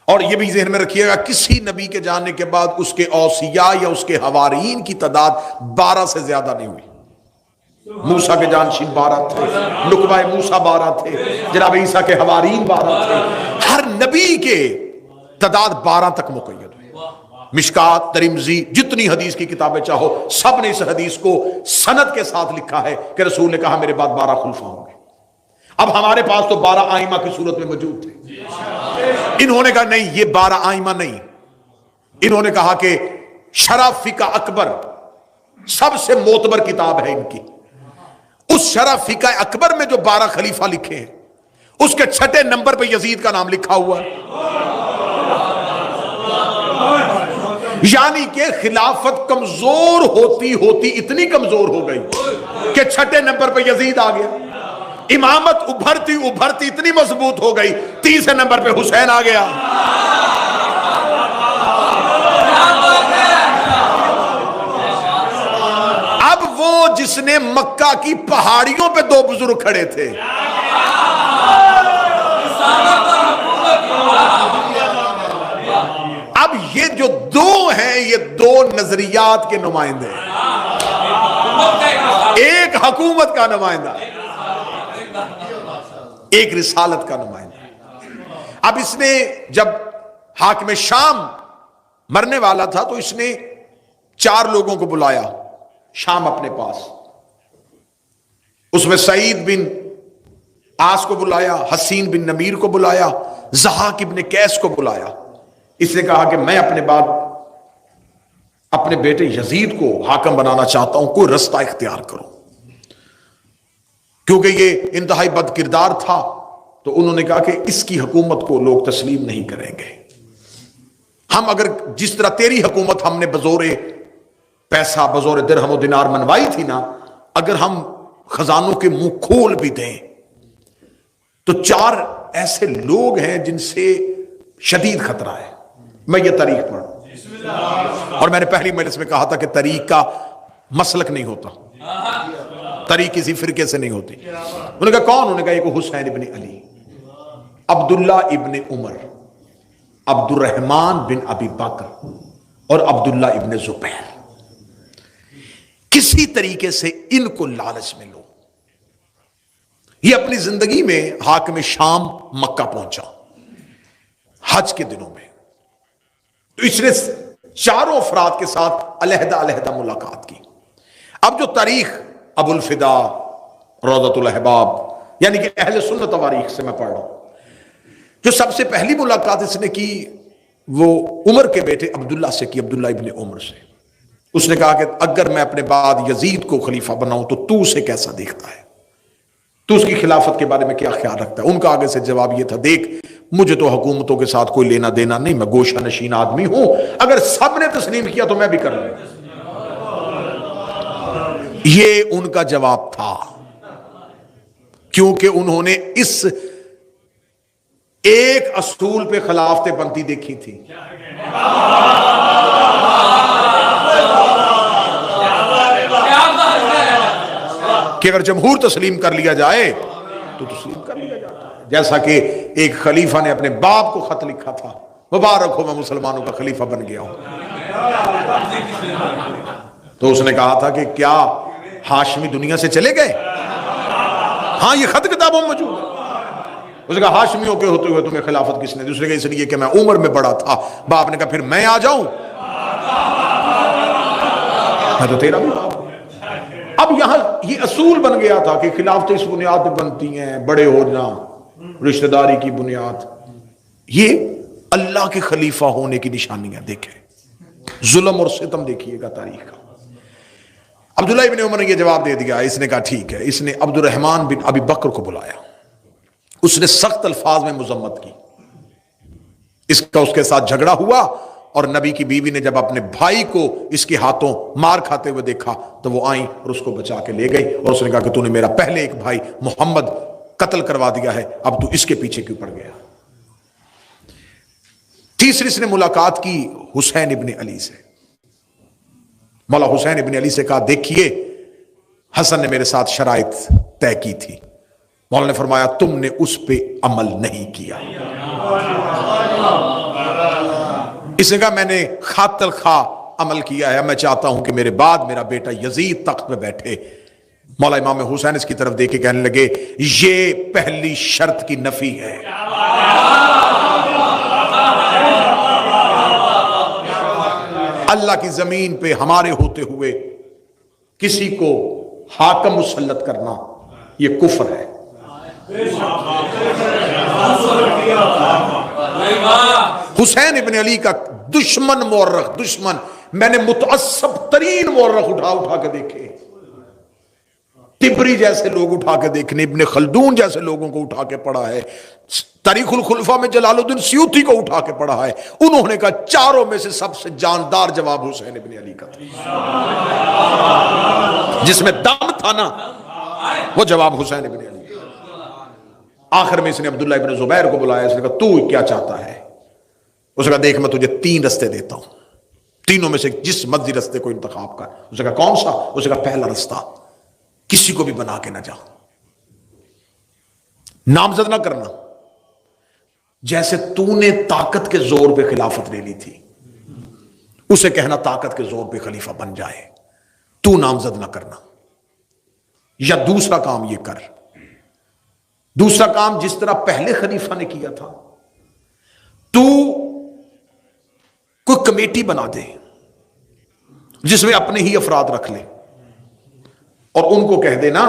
اور یہ بھی ذہن میں رکھیے گا کسی نبی کے جانے کے بعد اس کے اوصیاء یا اس کے حوارین کی تعداد 12 سے زیادہ نہیں ہوئی. موسیٰ کے جانشین 12 تھے، نقبہ موسیٰ 12 تھے، جناب عیسیٰ کے حوارین 12 تھے. ہر نبی کے تعداد 12 تک مقید ہوئی. مشکات، ترمذی، جتنی حدیث کی کتابیں چاہو، سب نے اس حدیث کو سند کے ساتھ لکھا ہے کہ رسول نے کہا میرے بعد 12 خلفاء ہوں گے. اب ہمارے پاس تو 12 آئمہ کی صورت میں موجود تھے. انہوں نے کہا نہیں، یہ 12 آئمہ نہیں. انہوں نے کہا کہ شرح فقہ اکبر سب سے معتبر کتاب ہے ان کی. اس شرح فقہ اکبر میں جو 12 خلیفہ لکھے ہیں اس کے 6 نمبر پہ یزید کا نام لکھا ہوا ہے. یعنی کہ خلافت کمزور ہوتی ہوتی اتنی کمزور ہو گئی کہ 6 نمبر پہ یزید آ گیا. امامت ابھرتی ابھرتی اتنی مضبوط ہو گئی 30 نمبر پہ حسین آ گیا. اب وہ جس نے مکہ کی پہاڑیوں پہ 2 بزرگ کھڑے تھے، اب یہ جو 2 ہیں یہ 2 نظریات کے نمائندے ہیں. ایک حکومت کا نمائندہ، ایک رسالت کا نمائندہ. اب اس نے جب حاکم شام مرنے والا تھا تو اس نے 4 لوگوں کو بلایا شام اپنے پاس. اس میں سعید بن آس کو بلایا، حسین بن نمیر کو بلایا، ضحاک ابن قیس کو بلایا. اس نے کہا کہ میں اپنے بعد اپنے بیٹے یزید کو حاکم بنانا چاہتا ہوں، کوئی رستہ اختیار کرو. کیونکہ یہ انتہائی بد کردار تھا تو انہوں نے کہا کہ اس کی حکومت کو لوگ تسلیم نہیں کریں گے. ہم اگر جس طرح تیری حکومت ہم نے بزور پیسہ، بزور درہم و دینار منوائی تھی نا، اگر ہم خزانوں کے منہ کھول بھی دیں تو 4 ایسے لوگ ہیں جن سے شدید خطرہ ہے. میں یہ تاریخ پڑھوں، اور میں نے پہلی مجلس میں کہا تھا کہ تاریخ کا مسلک نہیں ہوتا، تاریخ کسی فرقے سے نہیں ہوتی. انہوں نے کہا کون؟ انہوں نے کہا ایک حسین ابن علی، عبداللہ ابن عمر، عبد الرحمن بن ابی بکر اور عبداللہ ابن زبیر. کسی طریقے سے ان کو لالچ میں لو. یہ اپنی زندگی میں حاکم شام مکہ پہنچا حج کے دنوں میں، تو اس نے 4 افراد کے ساتھ علیحدہ علیحدہ ملاقات کی. اب جو تاریخ ابو الفدا، روضۃ الاحباب، یعنی کہ اہل سنت تواریخ سے میں پڑھ رہا ہوں، جو سب سے پہلی ملاقات اس نے کی وہ عمر کے بیٹے عبداللہ سے کی، عبداللہ ابن عمر سے. اس نے کہا کہ اگر میں اپنے بعد یزید کو خلیفہ بناؤں تو اسے کیسا دیکھتا ہے، تو اس کی خلافت کے بارے میں کیا خیال رکھتا ہے. ان کا آگے سے جواب یہ تھا، دیکھ مجھے تو حکومتوں کے ساتھ کوئی لینا دینا نہیں، میں گوشہ نشین آدمی ہوں، اگر سب نے تسلیم کیا تو میں بھی کر لوں. یہ ان کا جواب تھا، کیونکہ انہوں نے اس ایک اصول پہ خلافتیں بنتی دیکھی تھی. کہ اگر جمہور تسلیم کر لیا جائے تو تسلیم کر لیا جاتا ہے. جیسا کہ ایک خلیفہ نے اپنے باپ کو خط لکھا تھا، مبارک ہو میں مسلمانوں کا خلیفہ بن گیا ہوں. تو اس نے کہا تھا کہ کیا ہاشمی دنیا سے چلے گئے؟ ہاں یہ خط کتابوں میں موجود ہے. اس نے کہا ہاشمیوں کے ہوتے ہوئے تمہیں خلافت کس نے دی؟ اس نے کہا اس لیے کہ میں عمر میں بڑا تھا. باپ نے کہا پھر میں آ جاؤں، میں تو تیرا بھی باپ. اب یہاں یہ اصول بن گیا تھا کہ خلافتیں اس بنیاد پہ بنتی ہیں، بڑے ہونا، رشتہ داری کی بنیاد. یہ اللہ کے خلیفہ ہونے کی نشانیاں دیکھیں، ظلم اور ستم دیکھیے گا تاریخ کا. عبداللہ ابن عمر نے یہ جواب دے دیا. اس نے کہا ٹھیک ہے. اس نے عبد الرحمن بن ابی بکر کو بلایا، اس نے سخت الفاظ میں مذمت کی. اس کے ساتھ جھگڑا ہوا، اور نبی کی بیوی نے جب اپنے بھائی کو اس کے ہاتھوں مار کھاتے ہوئے دیکھا تو وہ آئیں اور اس کو بچا کے لے گئی، اور اس نے کہا کہ تو نے میرا پہلے ایک بھائی محمد قتل کروا دیا ہے، اب تو اس کے پیچھے کیوں پڑ گیا. تیسری اس نے ملاقات کی حسین ابن علی سے. مولا حسین ابن علی سے کہا دیکھیے حسن نے میرے ساتھ شرائط طے کی تھی. مولا نے فرمایا تم نے اس پہ عمل نہیں کیا. اس نے کہا میں نے خاطر خواہ عمل کیا ہے، میں چاہتا ہوں کہ میرے بعد میرا بیٹا یزید تخت پہ بیٹھے۔ مولا امام حسین اس کی طرف دیکھ کے کہنے لگے یہ پہلی شرط کی نفی ہے۔ اللہ کی زمین پہ ہمارے ہوتے ہوئے کسی کو حاکم مسلط کرنا یہ کفر ہے۔ حسین ابن علی کا دشمن مورخ، دشمن، میں نے متعصب ترین مورخ اٹھا کے دیکھے، تبری جیسے لوگ اٹھا کے دیکھنے، ابن خلدون جیسے لوگوں کو اٹھا کے پڑھا ہے، تاریخ الخلفاء میں جلال الدین سیوطی کو اٹھا کے پڑھا ہے، انہوں نے کہا چاروں میں سے سب سے جاندار جواب حسین ابن علی کا تھا، جس میں دم تھا نا وہ جواب حسین ابن علی۔ آخر میں اس نے عبداللہ ابن زبیر کو بلایا، اس نے کہا تو کیا چاہتا ہے؟ اس نے کہا دیکھ میں تجھے 3 رستے دیتا ہوں، تینوں میں سے جس مرضی رستے کو انتخاب کر۔ اس نے کہا کون سا؟ اس نے کہا پہلا رستہ، کسی کو بھی بنا کے نہ جا، نامزد نہ کرنا، جیسے تو نے طاقت کے زور پہ خلافت لے لی تھی، اسے کہنا طاقت کے زور پہ خلیفہ بن جائے، تو نامزد نہ کرنا۔ یا دوسرا کام یہ کر، دوسرا کام جس طرح پہلے خلیفہ نے کیا تھا، تو کوئی کمیٹی بنا دے جس میں اپنے ہی افراد رکھ لے اور ان کو کہہ دے نا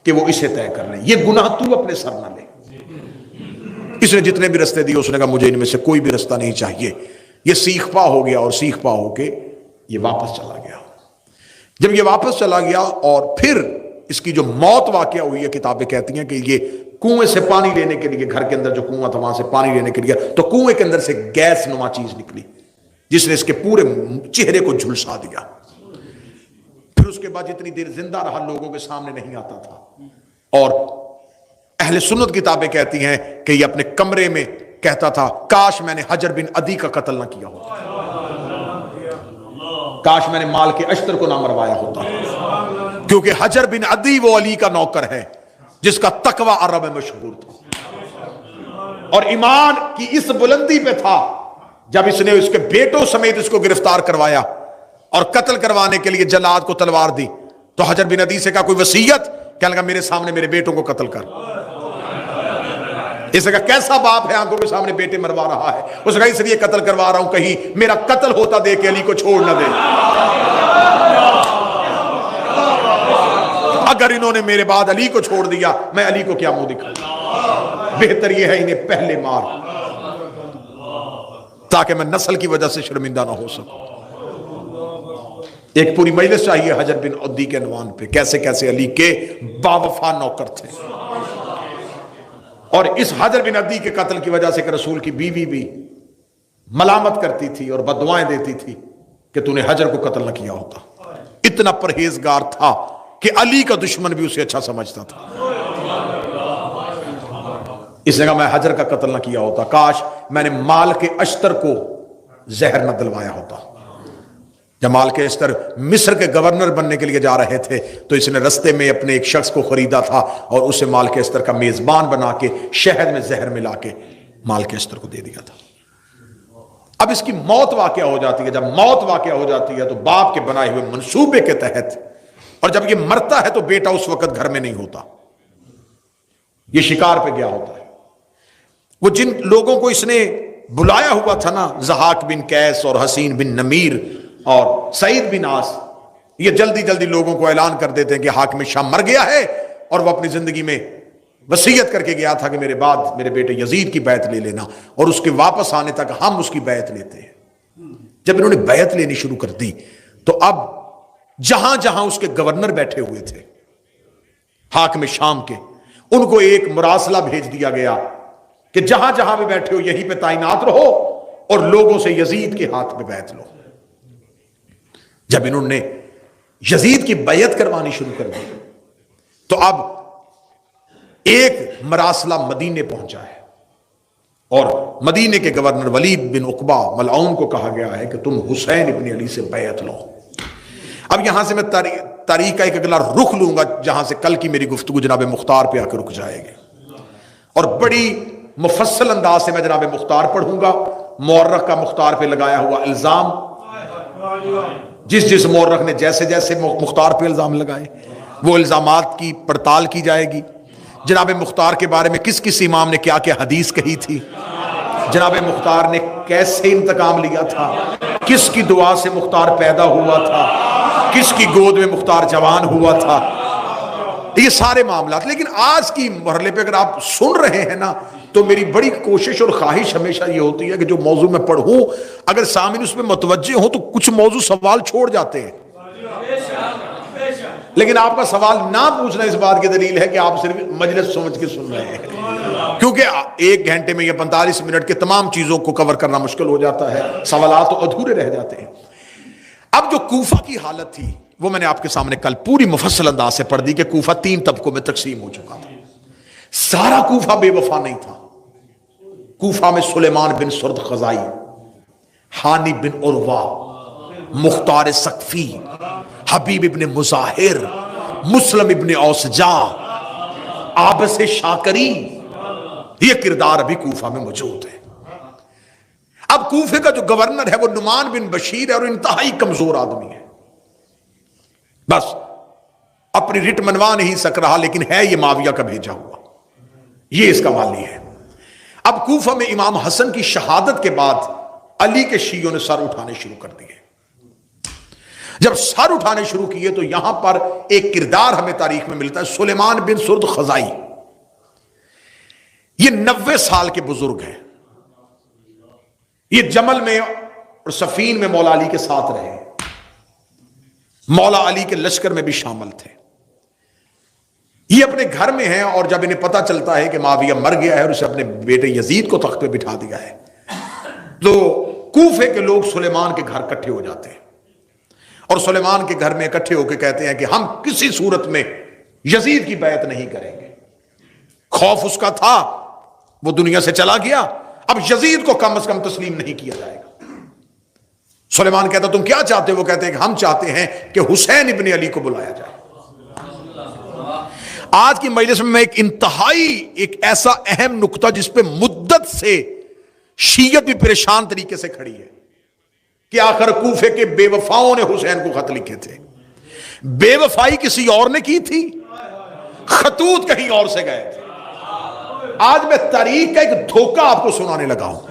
کہ وہ اسے طے کر لیں، یہ گناہ تو اپنے سر نہ لے۔ اس نے جتنے بھی رستے دیے اس نے کہا مجھے ان میں سے کوئی بھی رستہ نہیں چاہیے۔ یہ سیخ پا ہو گیا اور سیخ پا ہو کے یہ واپس چلا گیا۔ جب یہ واپس چلا گیا اور پھر اس کی جو موت واقعہ ہوئی ہے، کتابیں کہتی ہیں کہ یہ کنویں سے پانی لینے کے لیے، گھر کے اندر جو کنواں تھا وہاں سے پانی لینے کے لیے، تو کنویں کے اندر سے گیس نما چیز نکلی جس نے اس کے پورے چہرے کو جھلسا دیا۔ پھر اس کے بعد جتنی دیر زندہ رہا لوگوں کے سامنے نہیں آتا تھا، اور اہل سنت کتابیں کہتی ہیں کہ یہ اپنے کمرے میں کہتا تھا کاش میں نے حجر بن عدی کا قتل نہ کیا ہوتا، کاش میں نے مال کے اشتر کو نہ مروایا ہوتا، کیونکہ حجر بن عدی وہ علی کا نوکر ہے جس کا تقوی عرب میں مشہور تھا، اور ایمان کی اس بلندی پہ تھا جب اس نے اس کے بیٹوں سمیت اس کو گرفتار کروایا اور قتل کروانے کے لیے جلاد کو تلوار دی، تو حجر بن عدی سے کہا کوئی وصیت؟ کہنے لگا میرے سامنے میرے بیٹوں کو قتل کر۔ اس نے کہا کیسا باپ ہے آنکھوں کے سامنے بیٹے مروا رہا ہے؟ اس نے کہا اس لیے قتل کروا رہا ہوں کہیں میرا قتل ہوتا دے کے علی کو چھوڑ نہ دے، اگر انہوں نے میرے بعد علی کو چھوڑ دیا میں علی کو کیا منہ دکھاؤں؟ بہتر یہ ہے انہیں پہلے مار تاکہ میں نسل کی وجہ سے شرمندہ نہ ہو سکوں۔ ایک پوری مجلس چاہیے حجر بن عدی کے عنوان پہ، کیسے کیسے علی کے باوفا نوکر تھے، اور اس حجر بن عدی کے قتل کی وجہ سے کہ رسول کی بیوی بھی ملامت کرتی تھی اور بددعائیں دیتی تھی کہ تو نے حجر کو قتل نہ کیا ہوتا۔ اتنا پرہیزگار تھا کہ علی کا دشمن بھی اسے اچھا سمجھتا تھا۔ اس نے کہا میں حجر کا قتل نہ کیا ہوتا، کاش میں نے مال کے اشتر کو زہر نہ دلوایا ہوتا۔ جب مال کے اشتر مصر کے گورنر بننے کے لیے جا رہے تھے تو اس نے رستے میں اپنے ایک شخص کو خریدا تھا اور اسے مال کے اشتر کا میزبان بنا کے شہد میں زہر ملا کے مال کے اشتر کو دے دیا تھا۔ اب اس کی موت واقعہ ہو جاتی ہے، جب موت واقعہ ہو جاتی ہے تو باپ کے بنائے ہوئے منصوبے کے تحت، اور جب یہ مرتا ہے تو بیٹا اس وقت گھر میں نہیں ہوتا، یہ شکار پہ گیا ہوتا ہے۔ وہ جن لوگوں کو اس نے بلایا ہوا تھا نا، ضحاک بن قیس اور حسین بن نمیر اور سعید بن عاص، یہ جلدی جلدی لوگوں کو اعلان کر دیتے ہیں کہ حاکم شام مر گیا ہے، اور وہ اپنی زندگی میں وصیت کر کے گیا تھا کہ میرے بعد میرے بیٹے یزید کی بیعت لے لینا، اور اس کے واپس آنے تک ہم اس کی بیعت لیتے ہیں۔ جب انہوں نے بیعت لینی شروع کر دی تو اب جہاں جہاں اس کے گورنر بیٹھے ہوئے تھے حاکم شام کے، ان کو ایک مراسلہ بھیج دیا گیا کہ جہاں جہاں بھی بیٹھے ہو یہیں پہ تعینات رہو اور لوگوں سے یزید کے ہاتھ میں بیعت لو۔ جب انہوں نے یزید کی بیعت کروانی شروع کر دی تو اب ایک مراسلہ مدینے پہنچا ہے، اور مدینے کے گورنر ولید بن عقبہ ملعون کو کہا گیا ہے کہ تم حسین ابن علی سے بیعت لو۔ اب یہاں سے میں تاریخ کا ایک اگلا رخ لوں گا جہاں سے کل کی میری گفتگو جناب مختار پہ آ کے رک جائے گی، اور بڑی مفصل انداز سے میں جناب مختار پڑھوں گا مورخ کا مختار پہ لگایا ہوا الزام، جس مورخ نے جیسے جیسے مختار پہ الزام لگائے وہ الزامات کی پڑتال کی جائے گی. جناب مختار کے بارے میں کس کس امام نے کیا کیا حدیث کہی تھی، جناب مختار نے کیسے انتقام لیا تھا، کس کی دعا سے مختار پیدا ہوا تھا، کس کی گود میں مختار جوان ہوا تھا، یہ سارے معاملات. لیکن آج کی مرحلے پہ اگر آپ سن رہے ہیں نا تو میری بڑی کوشش اور خواہش ہمیشہ یہ ہوتی ہے کہ جو موضوع میں پڑھوں اگر سامعین اس میں متوجہ ہوں تو کچھ موضوع سوال چھوڑ جاتے ہیں، لیکن آپ کا سوال نہ پوچھنا اس بات کی دلیل ہے کہ آپ صرف مجلس سمجھ کے سن رہے ہیں، کیونکہ 1 گھنٹے میں یا 45 منٹ کے تمام چیزوں کو کور کرنا مشکل ہو جاتا ہے، سوالات تو ادھورے رہ جاتے ہیں. اب جو کوفہ کی حالت تھی وہ میں نے آپ کے سامنے کل پوری مفصل انداز سے پڑھ دی کہ کوفہ 3 طبقوں میں تقسیم ہو چکا تھا. سارا کوفہ بے وفا نہیں تھا. کوفہ میں سلیمان بن سرد خزائی، حانی بن عروہ، مختار سقفی، حبیب ابن مظاہر، مسلم ابن اوسجا، عابس شاکری، یہ کردار ابھی کوفہ میں موجود ہے. اب کوفے کا جو گورنر ہے وہ نعمان بن بشیر ہے اور انتہائی کمزور آدمی ہے، بس اپنی رٹ منوا نہیں سک رہا، لیکن ہے یہ معاویہ کا بھیجا ہوا، یہ اس کا والی ہے. اب کوفہ میں امام حسن کی شہادت کے بعد علی کے شیعوں نے سر اٹھانے شروع کر دیے. جب سر اٹھانے شروع کیے تو یہاں پر ایک کردار ہمیں تاریخ میں ملتا ہے، سلیمان بن سرد خزائی. یہ 90 سال کے بزرگ ہیں، یہ جمل میں اور صفین میں مولا علی کے ساتھ رہے، مولا علی کے لشکر میں بھی شامل تھے. یہ اپنے گھر میں ہیں اور جب انہیں پتا چلتا ہے کہ معاویہ مر گیا ہے اور اسے اپنے بیٹے یزید کو تخت پہ بٹھا دیا ہے تو کوفے کے لوگ سلیمان کے گھر اکٹھے ہو جاتے ہیں اور سلیمان کے گھر میں اکٹھے ہو کے کہتے ہیں کہ ہم کسی صورت میں یزید کی بیعت نہیں کریں گے. خوف اس کا تھا، وہ دنیا سے چلا گیا، اب یزید کو کم از کم تسلیم نہیں کیا جائے گا. سلیمان کہتا تم کیا چاہتے ہو؟ وہ کہتے ہیں کہ ہم چاہتے ہیں کہ حسین ابن علی کو بلایا جائے. آج کی مجلس میں ایک انتہائی ایک ایسا اہم نقطہ جس پہ مدت سے شیعت بھی پریشان طریقے سے کھڑی ہے کہ آخر کوفے کے بے وفاؤں نے حسین کو خط لکھے تھے. بے وفائی کسی اور نے کی تھی، خطوط کہیں اور سے گئے تھے. آج میں تاریخ کا ایک دھوکہ آپ کو سنانے لگا ہوں.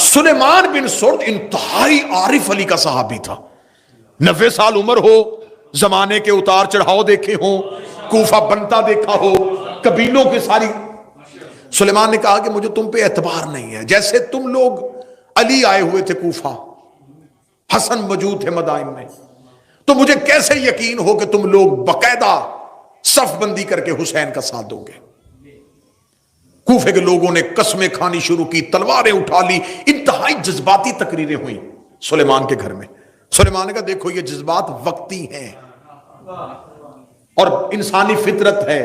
سلیمان بن سرد انتہائی عارف علی کا صحابی تھا، 90 سال عمر ہو، زمانے کے اتار چڑھاؤ دیکھے ہوں، کوفہ بنتا دیکھا ہو، قبیلوں کی ساری. سلیمان نے کہا کہ مجھے تم پہ اعتبار نہیں ہے، جیسے تم لوگ علی آئے ہوئے تھے کوفہ، حسن موجود تھے مدائن میں، تو مجھے کیسے یقین ہو کہ تم لوگ باقاعدہ صف بندی کر کے حسین کا ساتھ دو گے. کوفے کے لوگوں نے قسمیں کھانی شروع کی، تلواریں اٹھا لی، انتہائی جذباتی تقریریں ہوئیں سلیمان کے گھر میں. سلیمان نے کہا دیکھو یہ جذبات وقتی ہیں اور انسانی فطرت ہے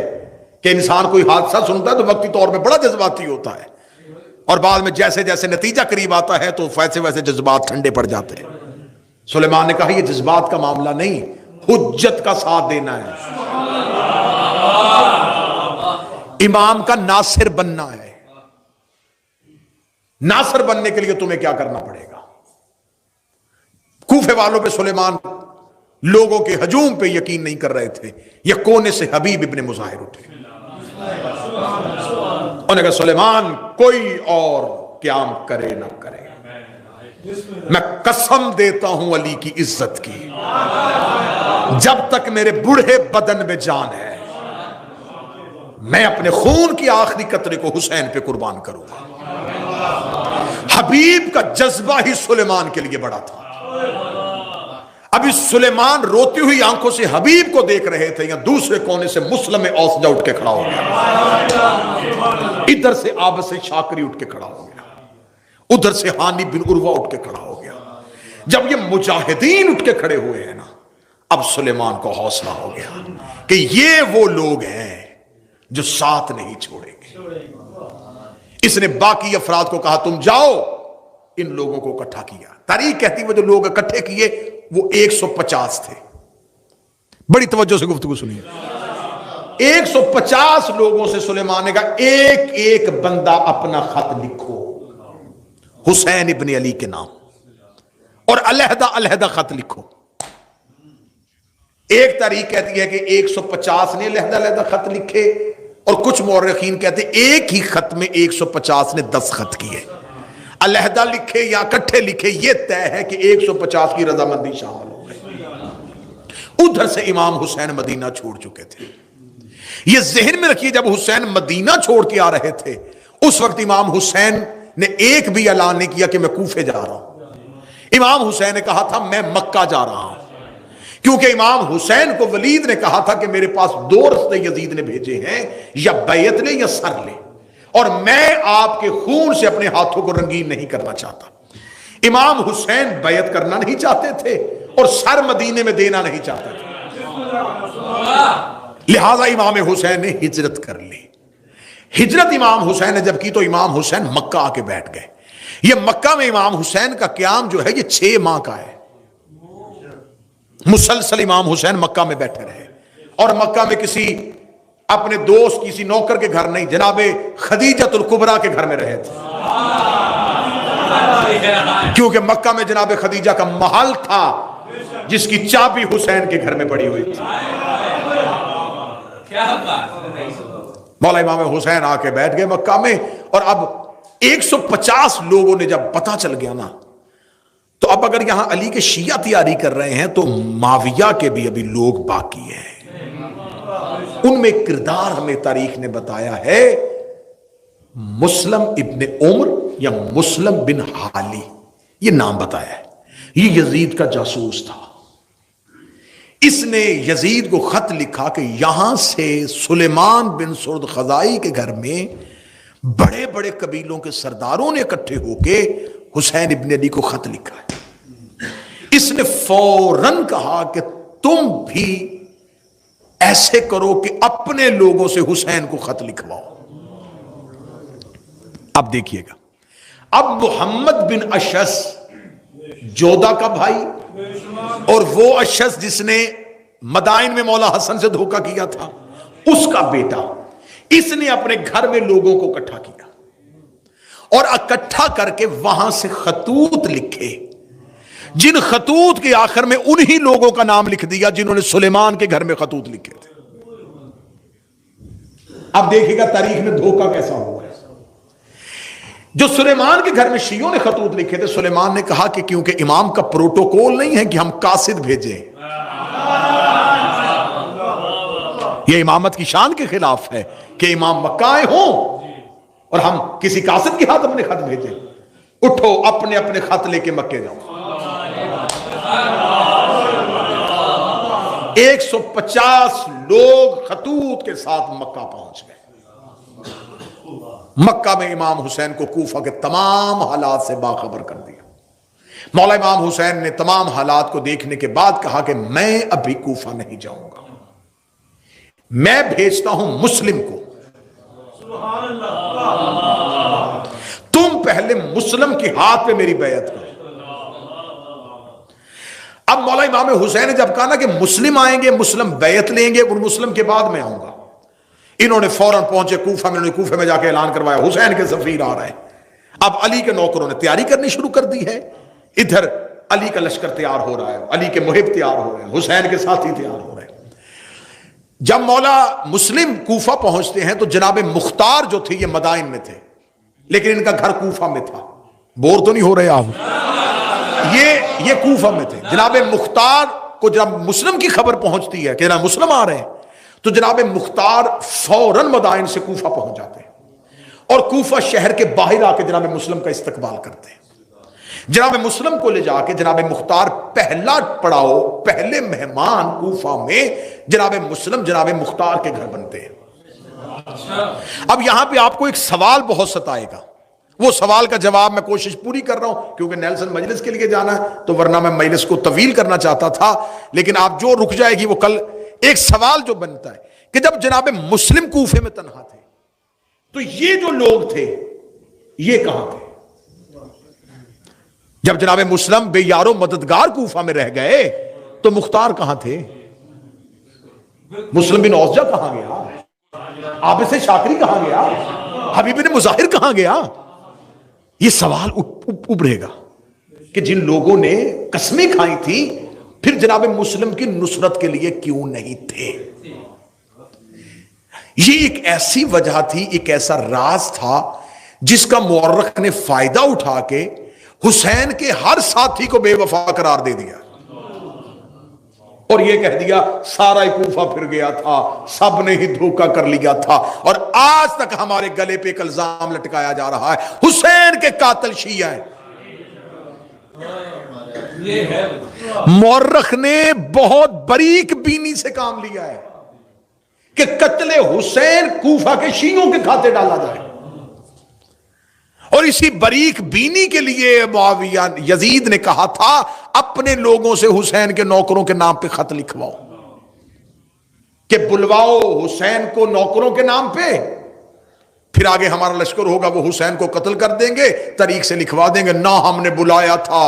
کہ انسان کوئی حادثہ سنتا ہے تو وقتی طور پہ بڑا جذباتی ہوتا ہے اور بعد میں جیسے جیسے نتیجہ قریب آتا ہے تو ویسے ویسے جذبات ٹھنڈے پڑ جاتے ہیں. سلیمان نے کہا یہ جذبات کا معاملہ نہیں، حجت کا ساتھ دینا ہے، امام کا ناصر بننا ہے. ناصر بننے کے لیے تمہیں کیا کرنا پڑے گا؟ کوفے والوں پہ سلیمان لوگوں کے ہجوم پہ یقین نہیں کر رہے تھے. یہ کونے سے حبیب ابن مظاہر اٹھے، انہوں نے کہا سلیمان کوئی اور قیام کرے نہ کرے، میں قسم دیتا ہوں علی کی عزت کی، جب تک میرے بوڑھے بدن میں جان ہے میں اپنے خون کی آخری قطرے کو حسین پہ قربان کروں گا. حبیب کا جذبہ ہی سلیمان کے لیے بڑا تھا. ابھی سلیمان روتی ہوئی آنکھوں سے حبیب کو دیکھ رہے تھے، یا دوسرے کونے سے مسلم اوسجا اٹھ کے کھڑا ہو گیا، ادھر سے عابس شاکری اٹھ کے کھڑا ہو گیا، ادھر سے حانی بن عروہ اٹھ کے کھڑا ہو گیا. جب یہ مجاہدین اٹھ کے کھڑے ہوئے ہیں نا، اب سلیمان کو حوصلہ ہو گیا کہ یہ وہ لوگ ہیں جو ساتھ نہیں چھوڑیں گے. اس نے باقی افراد کو کہا تم جاؤ، ان لوگوں کو اکٹھا کیا. تاریخ کہتی وہ جو لوگ اکٹھے کیے وہ 150 تھے. بڑی توجہ سے گفتگو سنیے. 150 لوگوں سے سلیمان نے کہا ایک ایک بندہ اپنا خط لکھو. حسین ابن علی کے نام، اور علیحدہ علیحدہ خط لکھو۔ ایک تاریخ کہتی ہے کہ 150 نے علیحدہ علیحدہ خط لکھے، اور کچھ مورخین کہتے ہیں ایک ہی خط میں 150 نے 10 خط کیے۔ علیحدہ لکھے یا اکٹھے لکھے، یہ طے ہے کہ 150 کی رضامندی شامل ہو گئی۔ ادھر سے امام حسین مدینہ چھوڑ چکے تھے۔ یہ ذہن میں رکھیے، جب حسین مدینہ چھوڑ کے آ رہے تھے اس وقت امام حسین نے ایک بھی اعلان نہیں کیا کہ میں کوفے جا رہا ہوں۔ امام حسین نے کہا تھا میں مکہ جا رہا ہوں، کیونکہ امام حسین کو ولید نے کہا تھا کہ میرے پاس 2 رستے یزید نے بھیجے ہیں، یا بیعت لے یا سر لے، اور میں آپ کے خون سے اپنے ہاتھوں کو رنگین نہیں کرنا چاہتا۔ امام حسین بیعت کرنا نہیں چاہتے تھے اور سر مدینے میں دینا نہیں چاہتے تھے، لہذا امام حسین نے ہجرت کر لی۔ ہجرت امام حسین نے جب کی تو امام حسین مکہ آ کے بیٹھ گئے۔ یہ مکہ میں امام حسین کا قیام جو ہے یہ 6 ماہ کا ہے، مسلسل امام حسین مکہ میں بیٹھے رہے، اور مکہ میں کسی اپنے دوست کسی نوکر کے گھر نہیں، جناب خدیجۃ الکبریٰ کے گھر میں رہے تھے، کیونکہ مکہ میں جناب خدیجہ کا محل تھا جس کی چابی حسین کے گھر میں پڑی ہوئی تھی۔ مولا امام حسین آ کے بیٹھ گئے مکہ میں، اور اب 150 لوگوں نے جب پتہ چل گیا نا، تو اب اگر یہاں علی کے شیعہ تیاری کر رہے ہیں تو معاویہ کے بھی ابھی لوگ باقی ہیں۔ ان میں کردار ہمیں تاریخ نے بتایا ہے، مسلم ابن عمر یا مسلم بن حالی، یہ نام بتایا ہے۔ یہ یزید کا جاسوس تھا، اس نے یزید کو خط لکھا کہ یہاں سے سلیمان بن سرد خزائی کے گھر میں بڑے بڑے قبیلوں کے سرداروں نے اکٹھے ہو کے حسین ابن علی کو خط لکھا ہے۔ اس نے فوراً کہا کہ تم بھی ایسے کرو کہ اپنے لوگوں سے حسین کو خط لکھواؤ۔ اب دیکھیے گا، اب محمد بن اشعث جودہ کا بھائی، اور وہ اشعث جس نے مدائن میں مولا حسن سے دھوکہ کیا تھا، اس کا بیٹا، اس نے اپنے گھر میں لوگوں کو اکٹھا کیا، اور اکٹھا کر کے وہاں سے خطوط لکھے، جن خطوط کے آخر میں انہی لوگوں کا نام لکھ دیا جنہوں نے سلیمان کے گھر میں خطوط لکھے تھے۔ اب دیکھیے گا تاریخ میں دھوکہ کیسا ہوا ہے۔ جو سلیمان کے گھر میں شیعوں نے خطوط لکھے تھے، سلیمان نے کہا کہ کیونکہ امام کا پروٹوکول نہیں ہے کہ ہم قاصد بھیجیں، یہ امامت کی شان کے خلاف ہے کہ امام مکہ آئے ہوں اور ہم کسی قاصد کے ہاتھ اپنے خط بھیجیں۔ اٹھو اپنے اپنے خط لے کے مکے جاؤ۔ 150 لوگ خطوط کے ساتھ مکہ پہنچ گئے۔ مکہ میں امام حسین کو کوفہ کے تمام حالات سے باخبر کر دیا۔ مولا امام حسین نے تمام حالات کو دیکھنے کے بعد کہا کہ میں ابھی کوفہ نہیں جاؤں گا، میں بھیجتا ہوں مسلم کو، تم پہلے مسلم کے ہاتھ پہ میری بیعت کرو۔ اب مولا امام حسین نے جب کہا نا کہ مسلم آئیں گے، مسلم بیعت لیں گے، اور مسلم کے بعد میں آؤں گا، انہوں نے فوراً پہنچے کوفہ میں، انہوں نے کوفہ میں جا کے اعلان کروایا حسین کے سفیر آ رہے ہیں۔ اب علی کے نوکروں نے تیاری کرنی شروع کر دی ہے، ادھر علی کا لشکر تیار ہو رہا ہے، علی کے محب تیار ہو رہے ہیں، حسین کے ساتھی تیار ہو رہے ہیں۔ جب مولا مسلم کوفہ پہنچتے ہیں تو جناب مختار جو تھے یہ مدائن میں تھے، لیکن ان کا گھر کوفہ میں تھا۔ بور تو نہیں ہو رہے آپ؟ یہ کوفہ میں تھے۔ جناب مختار کو جب مسلم کی خبر پہنچتی ہے کہ جناب مسلم آ رہے ہیں، تو جناب مختار فوراً مدائن سے کوفہ پہنچ جاتے ہیں، اور کوفہ شہر کے باہر آ کے جناب مسلم کا استقبال کرتے ہیں۔ جناب مسلم کو لے جا کے جناب مختار پہلا پڑاؤ، پہلے مہمان کوفہ میں جناب مسلم جناب مختار کے گھر بنتے ہیں۔ اب یہاں پہ آپ کو ایک سوال بہت ستائے گا، وہ سوال کا جواب میں کوشش پوری کر رہا ہوں کیونکہ نیلسن مجلس کے لیے جانا ہے، تو ورنہ میں مجلس کو طویل کرنا چاہتا تھا، لیکن آپ جو رک جائے گی وہ کل۔ ایک سوال جو بنتا ہے کہ جب جناب مسلم کوفے میں تنہا تھے تو یہ جو لوگ تھے یہ کہاں تھے؟ جب جناب مسلم بے یارو مددگار کوفہ میں رہ گئے تو مختار کہاں تھے؟ مسلم بن اوسجہ کہاں گیا؟ عابس شاکری کہاں گیا؟ حبیب بن مظاہر کہاں گیا؟ یہ سوال ابھرے گا کہ جن لوگوں نے قسمیں کھائی تھی پھر جناب مسلم کی نصرت کے لیے کیوں نہیں تھے؟ یہ ایک ایسی وجہ تھی، ایک ایسا راز تھا جس کا مورخ نے فائدہ اٹھا کے حسین کے ہر ساتھی کو بے وفا قرار دے دیا اور یہ کہہ دیا سارا ہی کوفہ پھر گیا تھا، سب نے ہی دھوکہ کر لیا تھا، اور آج تک ہمارے گلے پہ ایک الزام لٹکایا جا رہا ہے حسین کے قاتل شیعہ ہیں۔ مورخ نے بہت باریک بینی سے کام لیا ہے کہ قتل حسین کوفہ کے شیعوں کے کھاتے ڈالا جائے، اور اسی باریک بینی کے لیے معاویہ یزید نے کہا تھا اپنے لوگوں سے حسین کے نوکروں کے نام پہ خط لکھواؤ، کہ بلواؤ حسین کو نوکروں کے نام پہ، پھر آگے ہمارا لشکر ہوگا وہ حسین کو قتل کر دیں گے، طریق سے لکھوا دیں گے نہ ہم نے بلایا تھا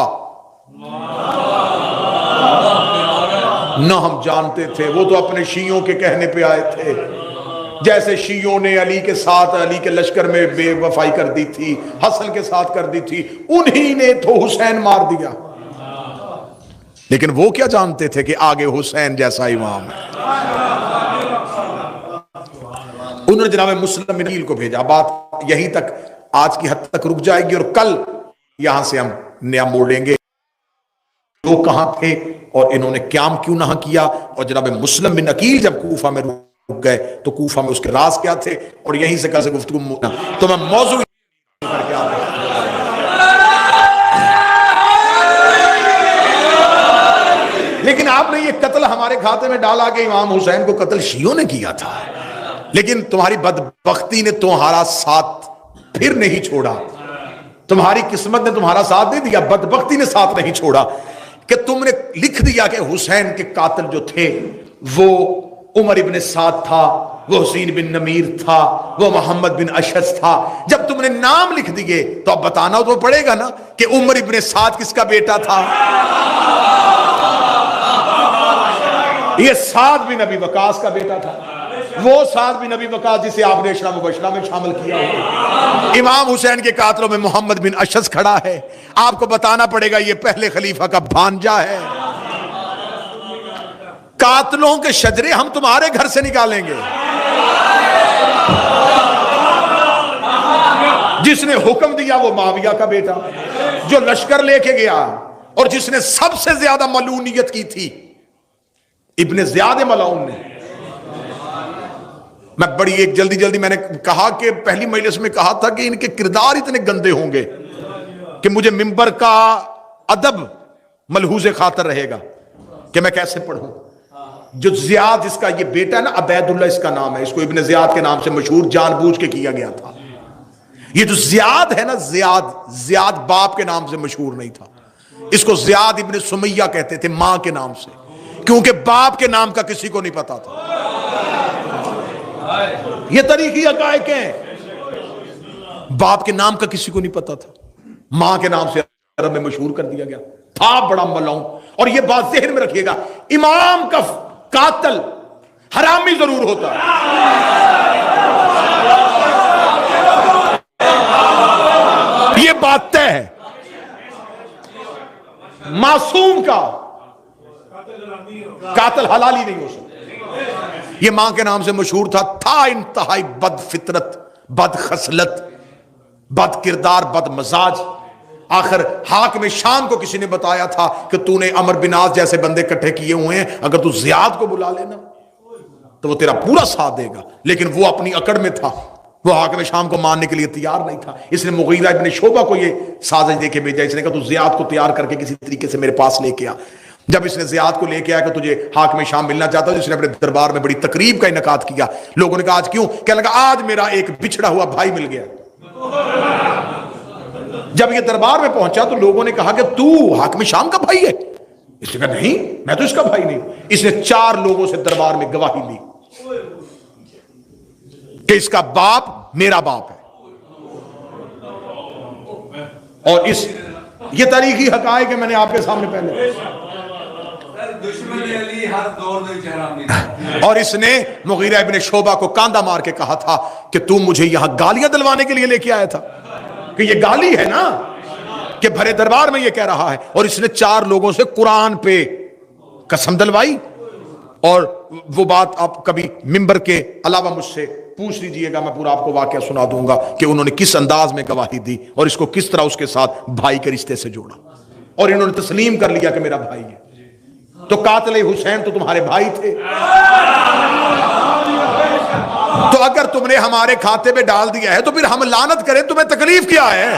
نہ ہم جانتے تھے، وہ تو اپنے شیعوں کے کہنے پہ آئے تھے، جیسے شیعوں نے علی کے ساتھ علی کے لشکر میں بے وفائی کر دی تھی، حسن کے ساتھ کر دی تھی، انہی نے تو حسین مار دیا، لیکن وہ کیا جانتے تھے کہ آگے حسین جیسا امام ہے۔ انہوں نے جناب مسلم بن عقیل کو بھیجا، بات یہیں تک آج کی حد تک رک جائے گی، اور کل یہاں سے ہم نیا موڑ لیں گے وہ کہاں تھے اور انہوں نے قیام کیوں نہ کیا، اور جناب مسلم بن عقیل جب کوفہ میں رک گئے تو کوفہ میں اس کے راز کیا تھے، اور یہیں سے کل سے گفتگو تو میں موضوع کر کے آتا ہوں۔ لیکن آپ نے یہ قتل ہمارے کھاتے میں ڈالا کہ امام حسین کو قتل شیعوں نے کیا تھا، لیکن تمہاری بدبختی نے تمہارا ساتھ پھر نہیں چھوڑا، تمہاری قسمت نے تمہارا ساتھ دے دیا، بدبختی نے ساتھ نہیں چھوڑا، کہ تم نے لکھ دیا کہ حسین کے قاتل جو تھے وہ عمر ابن سعد تھا، وہ حسین بن نمیر تھا، وہ محمد بن اشعث تھا۔ جب تم نے نام لکھ دیے تو اب بتانا تو پڑے گا نا کہ عمر ابن سعد کس کا بیٹا تھا؟ یہ سعد بن ابی وقاص کا بیٹا تھا، وہ سعد بن ابی وقاص جسے آپ نے عشرہ مبشرہ میں شامل کیا ہے۔ امام حسین کے قاتلوں میں محمد بن اشعث کھڑا ہے، آپ کو بتانا پڑے گا یہ پہلے خلیفہ کا بھانجا ہے۔ قاتلوں کے شجرے ہم تمہارے گھر سے نکالیں گے۔ جس نے حکم دیا وہ معاویہ کا بیٹا، جو لشکر لے کے گیا، اور جس نے سب سے زیادہ ملعونیت کی تھی ابن زیاد ملعون نے۔ میں بڑی ایک جلدی میں نے کہا کہ پہلی مجلس میں کہا تھا کہ ان کے کردار اتنے گندے ہوں گے کہ مجھے منبر کا ادب ملحوظ خاطر رہے گا کہ میں کیسے پڑھوں۔ جو زیاد جس کا یہ بیٹا ہے نا، عبید اللہ اس کا نام ہے، اس کو ابن زیاد کے نام سے مشہور جان بوجھ کے کیا گیا تھا۔ یہ جو زیاد ہے نا، زیاد باپ کے نام سے مشہور نہیں تھا، اس کو زیاد ابن سمیہ کہتے تھے ماں کے نام سے، کیونکہ باپ کے نام کا کسی کو نہیں پتا تھا۔ یہ تاریخی حقائق ہیں، باپ کے نام کا کسی کو نہیں پتا تھا، ماں کے نام سے عرب میں مشہور کر دیا گیا تھا، بڑا ملعون۔ اور یہ بات ذہن میں رکھیے گا، امام کا قاتل حرامی ضرور ہوتا ہے، یہ بات طے ہے، معصوم کا قاتل حلالی نہیں ہو سکتا۔ یہ ماں کے نام سے مشہور تھا انتہائی بد فطرت، بد خصلت، بد کردار، بد مزاج۔ آخر حاکم شام کو کسی نے بتایا تھا کہ تو نے عمر بن عاص جیسے بندے کٹھے کیے ہوئے ہیں، اگر تو زیاد کو بلا لینا تو وہ تیرا پورا ساتھ دے گا، لیکن وہ اپنی اکڑ میں تھا، وہ حاکم شام کو ماننے کے لیے تیار نہیں تھا۔ اس نے مغیرہ ابن شعبہ کو یہ سازش دے کے بھیجا، اس نے کہا تو زیاد کو تیار کر کے کسی طریقے سے میرے پاس لے کے آ۔ جب اس نے زیاد کو لے کے آیا کہ تجھے حاکم شام ملنا چاہتا ہے، اس نے اپنے دربار میں بڑی تقریب کا انعقاد کیا۔ لوگوں نے کہا آج کیوں؟ کہنے لگا آج میرا ایک بچھڑا ہوا بھائی مل گیا۔ جب یہ دربار میں پہنچا تو لوگوں نے کہا کہ تو حاکم شام کا بھائی ہے؟ اس نے کہا نہیں، میں تو اس کا بھائی نہیں۔ اس نے 4 لوگوں سے دربار میں گواہی لی کہ اس کا باپ میرا باپ ہے، اور یہ تاریخی حقائق ہے، میں نے آپ کے سامنے پہلے۔ اور اس نے مغیرہ ابن شعبہ کو کاندھا مار کے کہا تھا کہ تو مجھے یہاں گالیاں دلوانے کے لیے لے کے آیا تھا، کہ یہ گالی ہے نا کہ بھرے دربار میں یہ کہہ رہا ہے. اور اس نے 4 لوگوں سے قرآن پہ قسم دلوائی. اور وہ بات آپ کبھی ممبر کے علاوہ مجھ سے پوچھ لیجئے گا, میں پورا آپ کو واقعہ سنا دوں گا کہ انہوں نے کس انداز میں گواہی دی اور اس کو کس طرح اس کے ساتھ بھائی کے رشتے سے جوڑا, اور انہوں نے تسلیم کر لیا کہ میرا بھائی ہے. تو قاتل حسین تو تمہارے بھائی تھے, تو اگر تم نے ہمارے کھاتے پہ ڈال دیا ہے تو پھر ہم لعنت کریں, تمہیں تکلیف کیا ہے؟